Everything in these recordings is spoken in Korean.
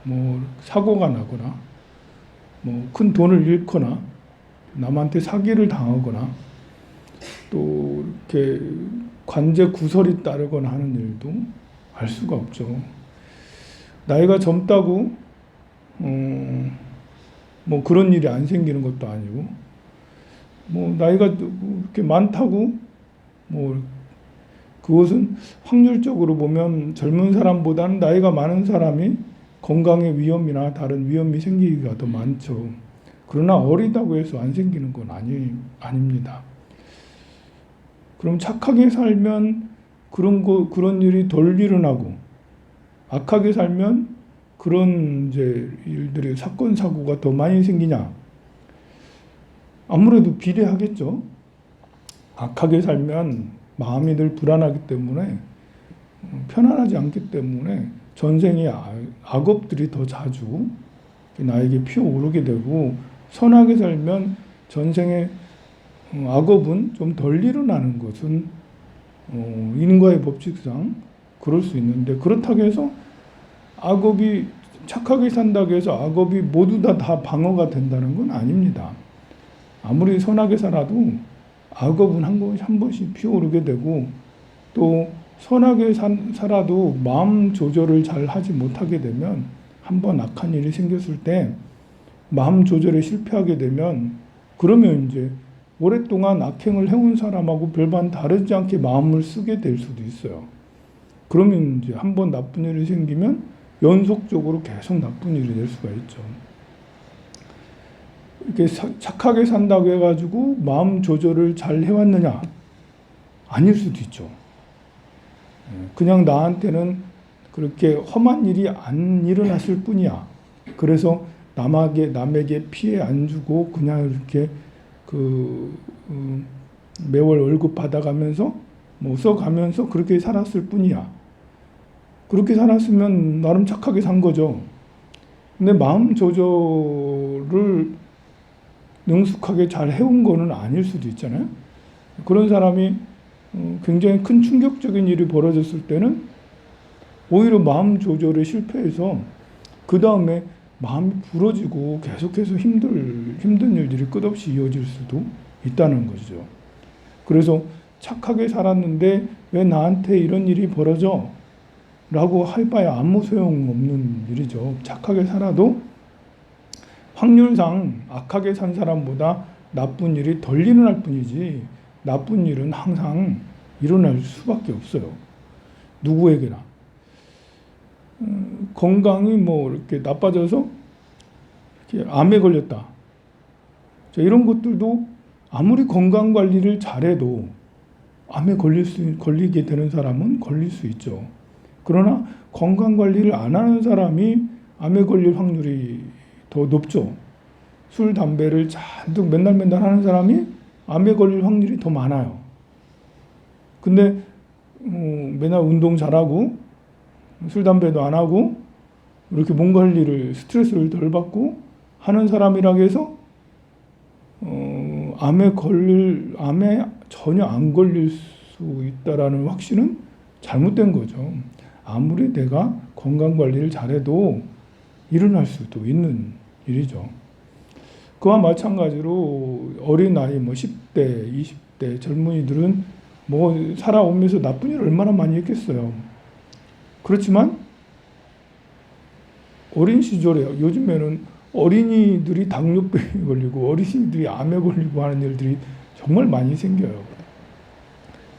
뭐 사고가 나거나 뭐 큰 돈을 잃거나 남한테 사기를 당하거나 또 이렇게 관제 구설이 따르거나 하는 일도 알 수가 없죠. 나이가 젊다고 뭐 그런 일이 안 생기는 것도 아니고 뭐 나이가 이렇게 많다고 뭐 그것은 확률적으로 보면 젊은 사람보다는 나이가 많은 사람이 건강의 위험이나 다른 위험이 생기기가 더 많죠. 그러나 어리다고 해서 안 생기는 건 아닙니다. 그럼 착하게 살면 그런 일이 덜 일어나고 악하게 살면 그런 이제 일들이 사건 사고가 더 많이 생기냐? 아무래도 비례하겠죠. 악하게 살면 마음이 늘 불안하기 때문에 편안하지 않기 때문에 전생에 악업들이 더 자주 나에게 피어오르게 되고 선하게 살면 전생에 악업은 좀 덜 일어나는 것은 인과의 법칙상 그럴 수 있는데 그렇다고 해서 악업이 착하게 산다고 해서 악업이 모두 다 방어가 된다는 건 아닙니다. 아무리 선하게 살아도 악업은 한 번씩 피어오르게 되고 또 선하게 살아도 마음 조절을 잘 하지 못하게 되면 한번 악한 일이 생겼을 때 마음 조절에 실패하게 되면 그러면 이제 오랫동안 악행을 해온 사람하고 별반 다르지 않게 마음을 쓰게 될 수도 있어요. 그러면 이제 한번 나쁜 일이 생기면 연속적으로 계속 나쁜 일이 될 수가 있죠. 이렇게 착하게 산다고 해가지고 마음 조절을 잘 해왔느냐? 아닐 수도 있죠. 그냥 나한테는 그렇게 험한 일이 안 일어났을 뿐이야. 그래서 남에게 피해 안 주고 그냥 이렇게 매월 월급 받아가면서 뭐 써가면서 그렇게 살았을 뿐이야. 그렇게 살았으면 나름 착하게 산 거죠. 근데 마음 조절을 능숙하게 잘 해온 거는 아닐 수도 있잖아요. 그런 사람이 굉장히 큰 충격적인 일이 벌어졌을 때는 오히려 마음 조절에 실패해서 그 다음에 마음이 부러지고 계속해서 힘든 일들이 끝없이 이어질 수도 있다는 것이죠. 그래서 착하게 살았는데 왜 나한테 이런 일이 벌어져? 라고 해봐야 아무 소용없는 일이죠. 착하게 살아도 확률상 악하게 산 사람보다 나쁜 일이 덜 일어날 뿐이지 나쁜 일은 항상 일어날 수밖에 없어요. 누구에게나. 건강이 뭐 이렇게 나빠져서 이렇게 암에 걸렸다. 자, 이런 것들도 아무리 건강 관리를 잘해도 암에 걸리게 되는 사람은 걸릴 수 있죠. 그러나 건강 관리를 안 하는 사람이 암에 걸릴 확률이 더 높죠. 술, 담배를 잔뜩 맨날 하는 사람이 암에 걸릴 확률이 더 많아요. 근데 맨날 운동 잘하고 술, 담배도 안 하고 이렇게 몸 관리를 스트레스를 덜 받고 하는 사람이라고 해서 암에 전혀 안 걸릴 수 있다라는 확신은 잘못된 거죠. 아무리 내가 건강 관리를 잘해도 일어날 수도 있는 일이죠. 그와 마찬가지로 어린 나이 10대, 20대 젊은이들은 뭐 살아오면서 나쁜 일을 얼마나 많이 했겠어요. 그렇지만 어린 시절에 요즘에는 어린이들이 당뇨병에 걸리고 어린이들이 암에 걸리고 하는 일들이 정말 많이 생겨요.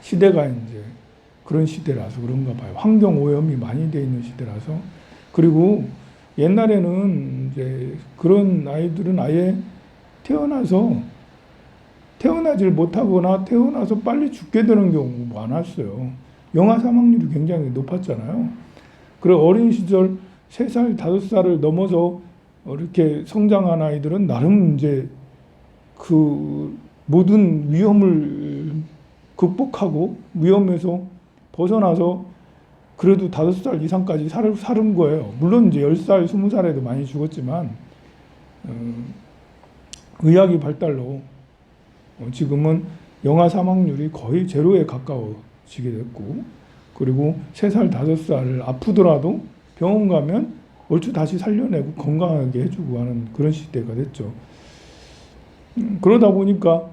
시대가 이제 그런 시대라서 그런가 봐요. 환경 오염이 많이 돼 있는 시대라서. 그리고 옛날에는 이제 그런 아이들은 아예 태어나질 못하거나 태어나서 빨리 죽게 되는 경우가 많았어요. 영아 사망률이 굉장히 높았잖아요. 그리고 어린 시절 3살, 5살을 넘어서 이렇게 성장한 아이들은 나름 이제 그 모든 위험을 극복하고 위험에서 벗어나서 그래도 5살 이상까지 사는 거예요. 물론 이제 10살, 20살에도 많이 죽었지만 의학이 발달로 지금은 영아 사망률이 거의 제로에 가까워지게 됐고 그리고 3살, 5살 아프더라도 병원 가면 얼추 다시 살려내고 건강하게 해주고 하는 그런 시대가 됐죠. 그러다 보니까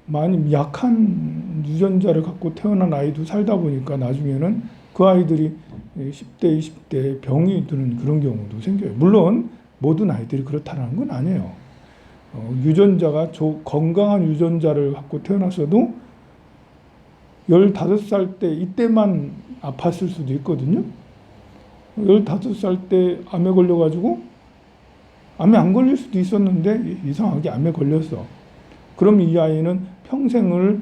많이 약한 유전자를 갖고 태어난 아이도 살다 보니까 나중에는 그 아이들이 10대, 20대 병이 드는 그런 경우도 생겨요. 물론 모든 아이들이 그렇다는 건 아니에요. 유전자가 건강한 유전자를 갖고 태어났어도 15살 때 이때만 아팠을 수도 있거든요. 15살 때 암에 걸려가지고 암에 안 걸릴 수도 있었는데 이상하게 암에 걸렸어. 그럼 이 아이는 평생을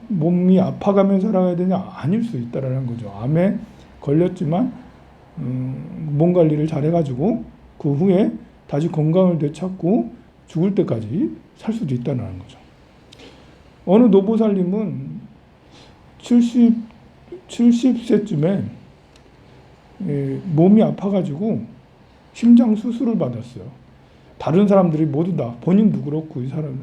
몸이 아파가며 살아가야 되냐? 아닐 수 있다라는 거죠. 암에 걸렸지만 몸 관리를 잘 해가지고 그 후에 다시 건강을 되찾고 죽을 때까지 살 수도 있다는 거죠. 어느 노보살님은 70세쯤에 몸이 아파가지고 심장 수술을 받았어요. 다른 사람들이 모두 다 본인도 그렇고 이 사람은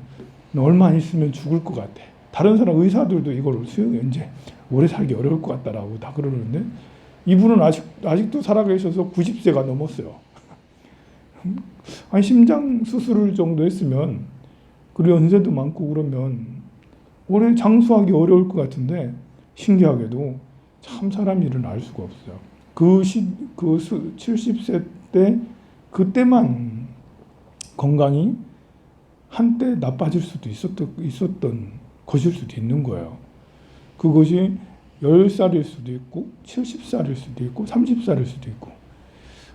얼마 있으면 죽을 것 같아. 다른 사람 의사들도 이걸 이제 오래 살기 어려울 것 같다라고 다 그러는데 이분은 아직도 살아계셔서 90세가 넘었어요. 아니 심장 수술을 정도 했으면 그리고 연세도 많고 그러면 오래 장수하기 어려울 것 같은데 신기하게도 참 사람 일은 알 수가 없어요. 70세 때 그때만 건강이 한때 나빠질 수도 있었던 것일 수도 있는 거예요. 그것이 10살일 수도 있고 70살일 수도 있고 30살일 수도 있고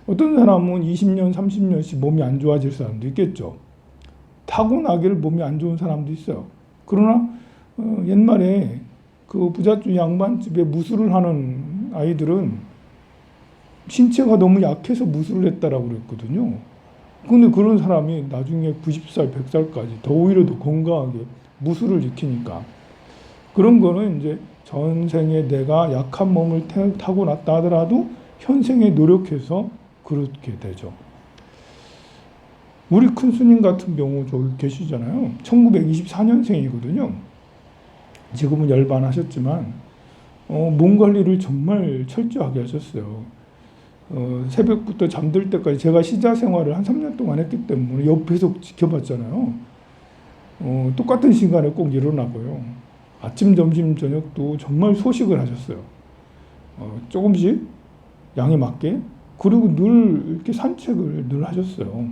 어떤 사람은 20년, 30년씩 몸이 안 좋아질 사람도 있겠죠. 타고나기를 몸이 안 좋은 사람도 있어요. 그러나 옛말에 그 부잣집 양반집에 무술을 하는 아이들은 신체가 너무 약해서 무술을 했다라고 그랬거든요. 근데 그런 사람이 나중에 90살, 100살까지 더 오히려 더 건강하게 무술을 지키니까 그런 거는 이제 전생에 내가 약한 몸을 타고났다 하더라도 현생에 노력해서 그렇게 되죠. 우리 큰 스님 같은 경우 저기 계시잖아요. 1924년생이거든요. 지금은 열반하셨지만 몸 관리를 정말 철저하게 하셨어요. 새벽부터 잠들 때까지 제가 시자 생활을 한 3년 동안 했기 때문에 옆에서 지켜봤잖아요. 똑같은 시간에 꼭 일어나고요. 아침, 점심, 저녁도 정말 소식을 하셨어요. 조금씩 양에 맞게. 그리고 늘 이렇게 산책을 늘 하셨어요.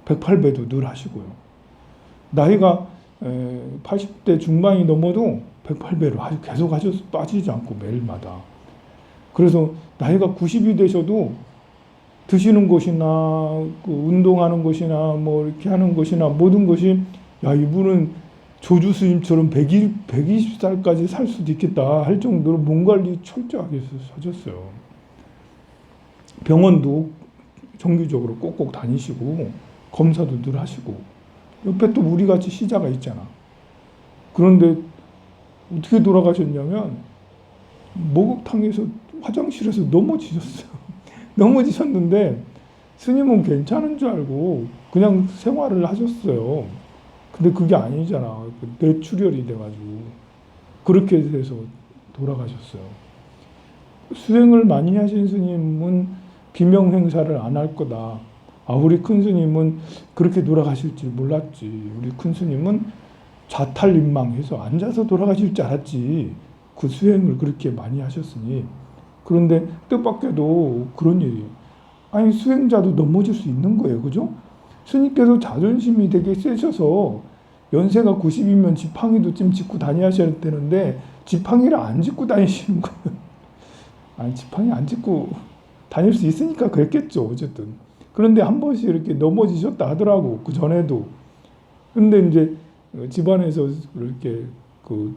108배도 늘 하시고요. 나이가 80대 중반이 넘어도 108배로 계속 빠지지 않고 매일마다. 그래서 나이가 90이 되셔도 드시는 것이나 그 운동하는 것이나 뭐 이렇게 하는 것이나 모든 것이 야 이분은 조주 스님처럼 120살까지 살 수도 있겠다 할 정도로 몸 관리 철저하게 하셨어요. 병원도 정기적으로 꼭꼭 다니시고 검사도 늘 하시고 옆에 또 우리같이 시자가 있잖아. 그런데 어떻게 돌아가셨냐면 목욕탕에서 화장실에서 넘어지셨어요. 넘어지셨는데 스님은 괜찮은 줄 알고 그냥 생활을 하셨어요. 근데 그게 아니잖아. 뇌출혈이 돼가지고 그렇게 돼서 돌아가셨어요. 수행을 많이 하신 스님은 비명 행사를 안 할 거다. 우리 큰 스님은 그렇게 돌아가실 줄 몰랐지. 우리 큰 스님은 자탈림망해서 앉아서 돌아가실 줄 알았지. 그 수행을 그렇게 많이 하셨으니. 그런데 뜻밖에도 그런 일이. 아니 수행자도 넘어질 수 있는 거예요. 그죠? 스님께서 자존심이 되게 세셔서 연세가 90이면 지팡이도 좀 짚고 다니셔야 되는데 지팡이를 안 짚고 다니시는 거예요. 아니 지팡이 안 짚고 다닐 수 있으니까 그랬겠죠. 어쨌든. 그런데 한 번씩 이렇게 넘어지셨다 하더라고. 그 전에도. 근데 이제 집안에서 이렇게 그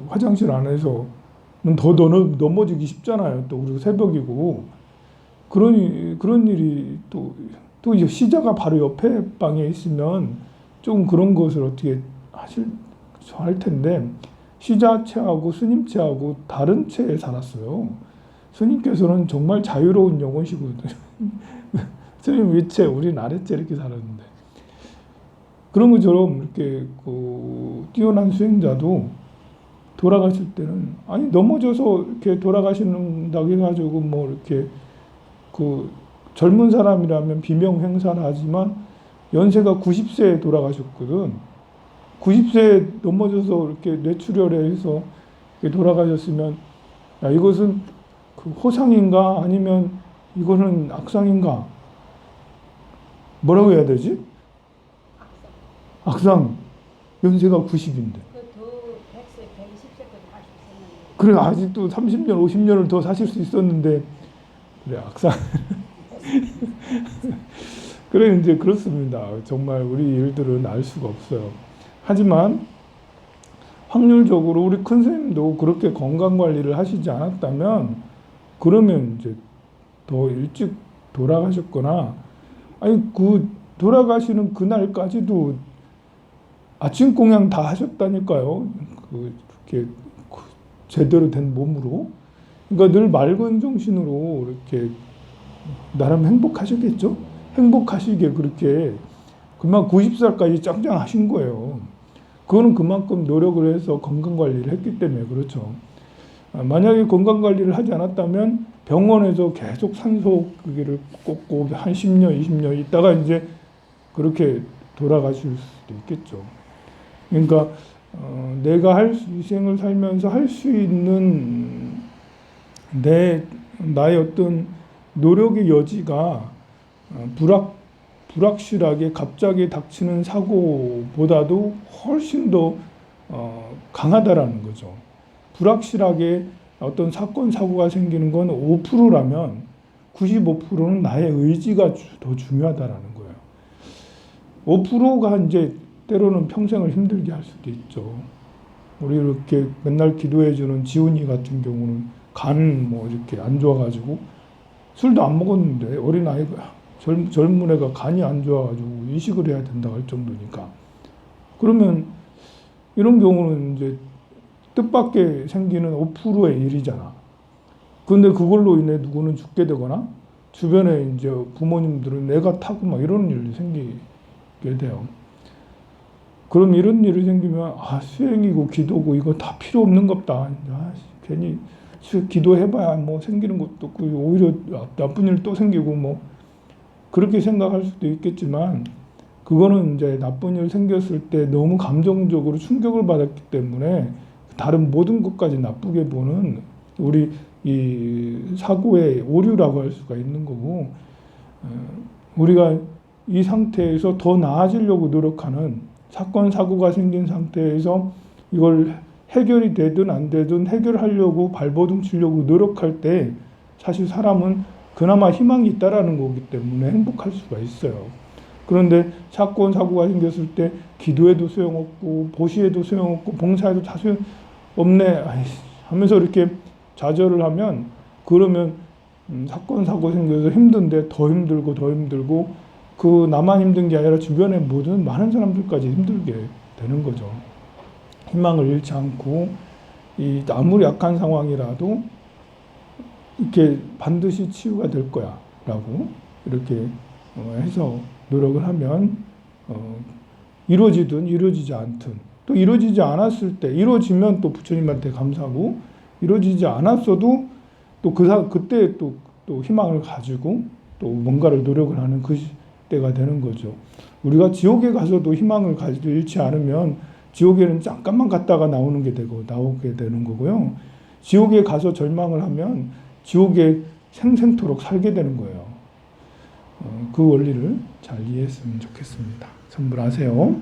화장실 안에서는 더 넘어지기 쉽잖아요. 또 그리고 새벽이고 그런 일이 또 이제 시자가 바로 옆에 방에 있으면 좀 그런 것을 어떻게 할 텐데 시자 체하고 스님 체하고 다른 체에 살았어요. 스님께서는 정말 자유로운 영혼이시거든요. 스님 위체, 우리는 아래체 이렇게 살았는데 그런 것처럼 이렇게 뛰어난 수행자도 돌아가실 때는 아니 넘어져서 이렇게 돌아가신다고 해가지고 뭐 이렇게 그 젊은 사람이라면 비명 행사를 하지만 연세가 90세에 돌아가셨거든. 90세에 넘어져서 이렇게 뇌출혈해서 이렇게 돌아가셨으면, 야, 이것은 그 호상인가 아니면 이거는 악상인가? 뭐라고 해야 되지? 악상. 연세가 90인데. 그더 100세, 120세까지 갈 수 있었는데. 그래, 아직도 30년, 50년을 더 사실 수 있었는데, 그래, 악상. 그래, 이제 그렇습니다. 정말 우리 일들은 알 수가 없어요. 하지만, 확률적으로 우리 큰 스님도 그렇게 건강 관리를 하시지 않았다면, 그러면 이제 더 일찍 돌아가셨거나, 아니, 그 돌아가시는 그날까지도 아침 공양 다 하셨다니까요. 그렇게 제대로 된 몸으로. 그러니까 늘 맑은 정신으로 이렇게 나름 행복하셨겠죠? 행복하시게 그렇게 그만 90살까지 짱짱 하신 거예요. 그거는 그만큼 노력을 해서 건강 관리를 했기 때문에 그렇죠. 만약에 건강 관리를 하지 않았다면 병원에서 계속 산소 그기를 꽂고 한 10년, 20년 있다가 이제 그렇게 돌아가실 수도 있겠죠. 그러니까 내가 이 생을 살면서 할 수 있는 나의 어떤 노력의 여지가 불확실하게 갑자기 닥치는 사고보다도 훨씬 더 강하다라는 거죠. 불확실하게 어떤 사건, 사고가 생기는 건 5%라면 95%는 나의 의지가 더 중요하다라는 거예요. 5%가 이제 때로는 평생을 힘들게 할 수도 있죠. 우리 이렇게 맨날 기도해주는 지훈이 같은 경우는 간 뭐 이렇게 안 좋아가지고 술도 안 먹었는데 어린아이가 젊은 애가 간이 안 좋아가지고 이식을 해야 된다 할 정도니까. 그러면 이런 경우는 이제 뜻밖의 생기는 5%의 일이잖아. 근데 그걸로 인해 누구는 죽게 되거나 주변에 이제 부모님들은 내가 타고 막 이런 일이 생기게 돼요. 그럼 이런 일이 생기면 수행이고 기도고 이거 다 필요 없는 겁다. 괜히 기도해봐야 뭐 생기는 것도 없고 오히려 나쁜 일 또 생기고 뭐 그렇게 생각할 수도 있겠지만 그거는 이제 나쁜 일 생겼을 때 너무 감정적으로 충격을 받았기 때문에 다른 모든 것까지 나쁘게 보는 우리 이 사고의 오류라고 할 수가 있는 거고, 우리가 이 상태에서 더 나아지려고 노력하는 사건 사고가 생긴 상태에서 이걸 해결이 되든 안 되든 해결하려고 발버둥 치려고 노력할 때 사실 사람은 그나마 희망이 있다라는 거기 때문에 행복할 수가 있어요. 그런데 사건 사고가 생겼을 때 기도해도 소용없고 보시해도 소용없고 봉사해도 다 소용없네 하면서 이렇게 좌절을 하면 그러면 사건 사고 생겨서 힘든데 더 힘들고 더 힘들고 그 나만 힘든 게 아니라 주변의 모든 많은 사람들까지 힘들게 되는 거죠. 희망을 잃지 않고 이 아무리 약한 상황이라도 이렇게 반드시 치유가 될 거야 라고 이렇게 해서 노력을 하면 이루어지든 이루어지지 않든 또 이루어지지 않았을 때 이루어지면 또 부처님한테 감사하고 이루어지지 않았어도 또 그때 또 희망을 가지고 또 뭔가를 노력을 하는 그 때가 되는 거죠. 우리가 지옥에 가서도 희망을 잃지 않으면 지옥에는 잠깐만 갔다가 나오게 되는 거고요. 지옥에 가서 절망을 하면 지옥에 생생토록 살게 되는 거예요. 그 원리를 잘 이해했으면 좋겠습니다. 선불하세요.